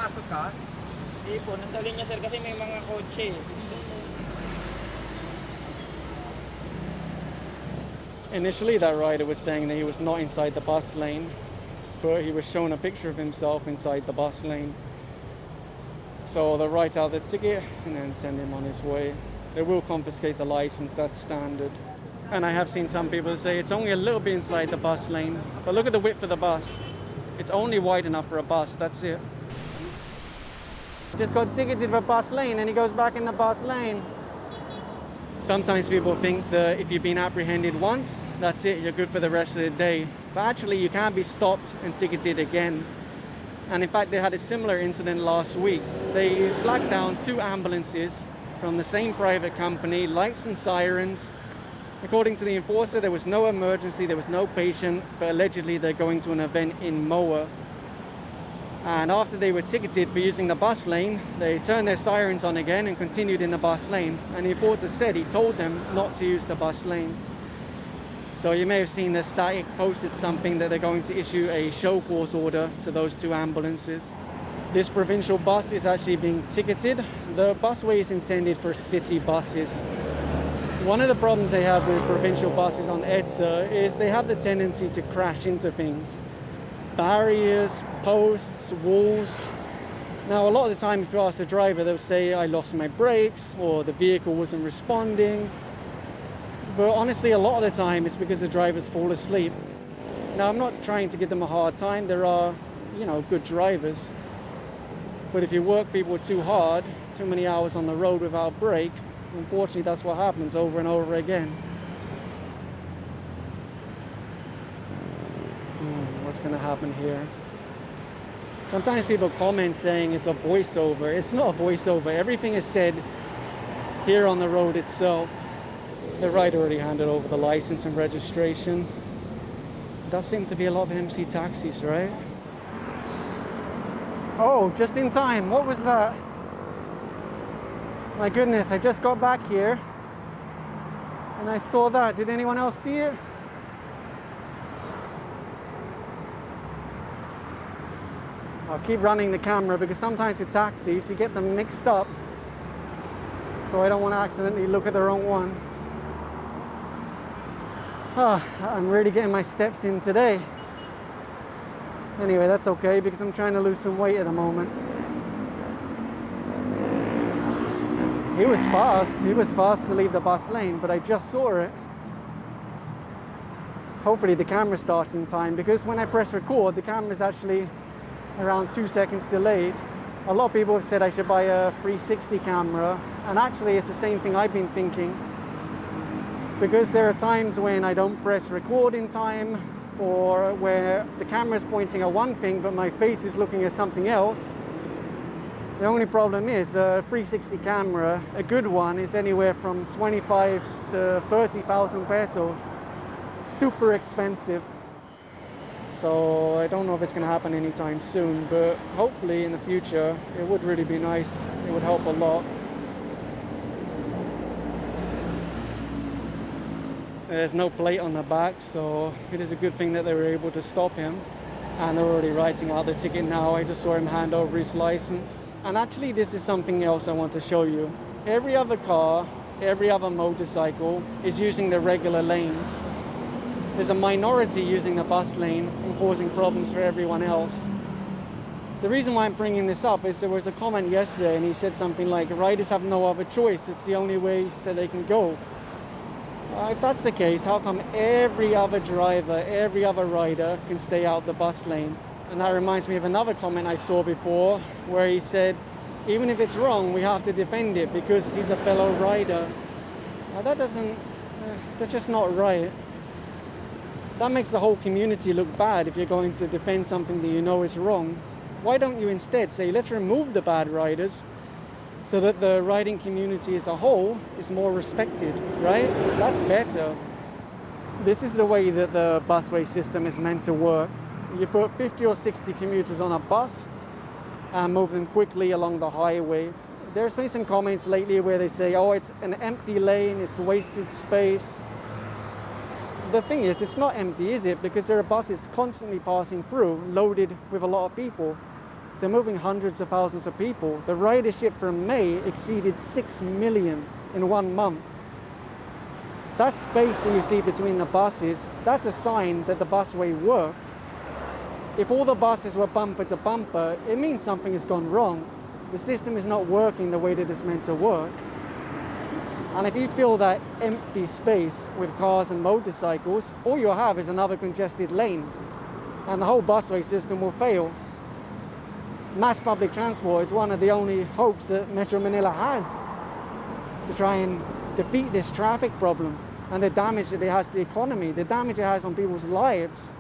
Pumasok ka? Hindi po, nasa linya sir kasi may mga kotse. Initially, that rider was saying that he was not inside the bus lane, but he was shown a picture of himself inside the bus lane. So they'll write out the ticket and then send him on his way. They will confiscate the license, that's standard. And I have seen some people say it's only a little bit inside the bus lane, but look at the width of the bus. It's only wide enough for a bus, that's it. Just got ticketed for bus lane and he goes back in the bus lane. Sometimes people think that if you've been apprehended once, that's it, you're good for the rest of the day. But actually you can't be stopped and ticketed again. And in fact, they had a similar incident last week. They flagged down 2 ambulances from the same private company, lights and sirens. According to the enforcer, there was no emergency, there was no patient, but allegedly they're going to an event in Moa. And after they were ticketed for using the bus lane, they turned their sirens on again and continued in the bus lane. And the enforcer said he told them not to use the bus lane. So you may have seen that SAICT posted something that they're going to issue a show cause order to those 2 ambulances. This Provincial bus is actually being ticketed. The busway is intended for city buses. One of the problems they have with Provincial buses on EDSA is they have the tendency to crash into things. Barriers, posts, walls. Now a lot of the time if you ask the driver, they'll say I lost my brakes or the vehicle wasn't responding. But honestly, a lot of the time it's because the drivers fall asleep. Now I'm not trying to give them a hard time, there are, good drivers. But if you work people too hard, too many hours on the road without a break, unfortunately that's what happens over and over again. What's going to happen here? Sometimes people comment saying it's a voiceover. It's not a voiceover. Everything is said here on the road itself. The rider already handed over the license and registration. There does seem to be a lot of MC taxis, right? Oh, just in time. What was that? My goodness, I just got back here and I saw that. Did anyone else see it? I'll keep running the camera because sometimes with taxis you get them mixed up. So I don't want to accidentally look at the wrong one. I'm really getting my steps in today. Anyway, that's okay because I'm trying to lose some weight at the moment. He was fast to leave the bus lane, but I just saw it. Hopefully the camera starts in time because when I press record, the camera is actually around 2 seconds delayed. A lot of people have said I should buy a 360 camera, and actually it's the same thing I've been thinking. Because there are times when I don't press record in time, or where the camera is pointing at one thing but my face is looking at something else. The only problem is a 360 camera, a good one, is anywhere from 25 to 30,000 pesos. Super expensive. So I don't know if it's going to happen anytime soon, but hopefully in the future it would really be nice. It would help a lot. There's no plate on the back, so it is a good thing that they were able to stop him. And they're already writing out the ticket now. I just saw him hand over his license. And actually this is something else I want to show you. Every other car, every other motorcycle is using the regular lanes. There's a minority using the bus lane and causing problems for everyone else. The reason why I'm bringing this up is there was a comment yesterday and he said something like, riders have no other choice, it's the only way that they can go. If that's the case, how come every other driver, every other rider can stay out the bus lane? And that reminds me of another comment I saw before where he said, even if it's wrong, we have to defend it because he's a fellow rider. Now that's just not right. That makes the whole community look bad if you're going to defend something that you know is wrong. Why don't you instead say, let's remove the bad riders so that the riding community as a whole is more respected, right? That's better. This is the way that the busway system is meant to work. You put 50 or 60 commuters on a bus and move them quickly along the highway. There's been some comments lately where they say, oh, it's an empty lane, it's wasted space. The thing is, it's not empty, is it? Because there are buses constantly passing through, loaded with a lot of people. they're moving hundreds of thousands of people. The ridership from May exceeded 6 million in 1 month. That space that you see between the buses, that's a sign that the busway works. If all the buses were bumper to bumper, it means something has gone wrong. The system is not working the way that it's meant to work. And if you fill that empty space with cars and motorcycles, all you'll have is another congested lane, and the whole busway system will fail. Mass public transport is one of the only hopes that Metro Manila has to try and defeat this traffic problem and the damage that it has to the economy, the damage it has on people's lives.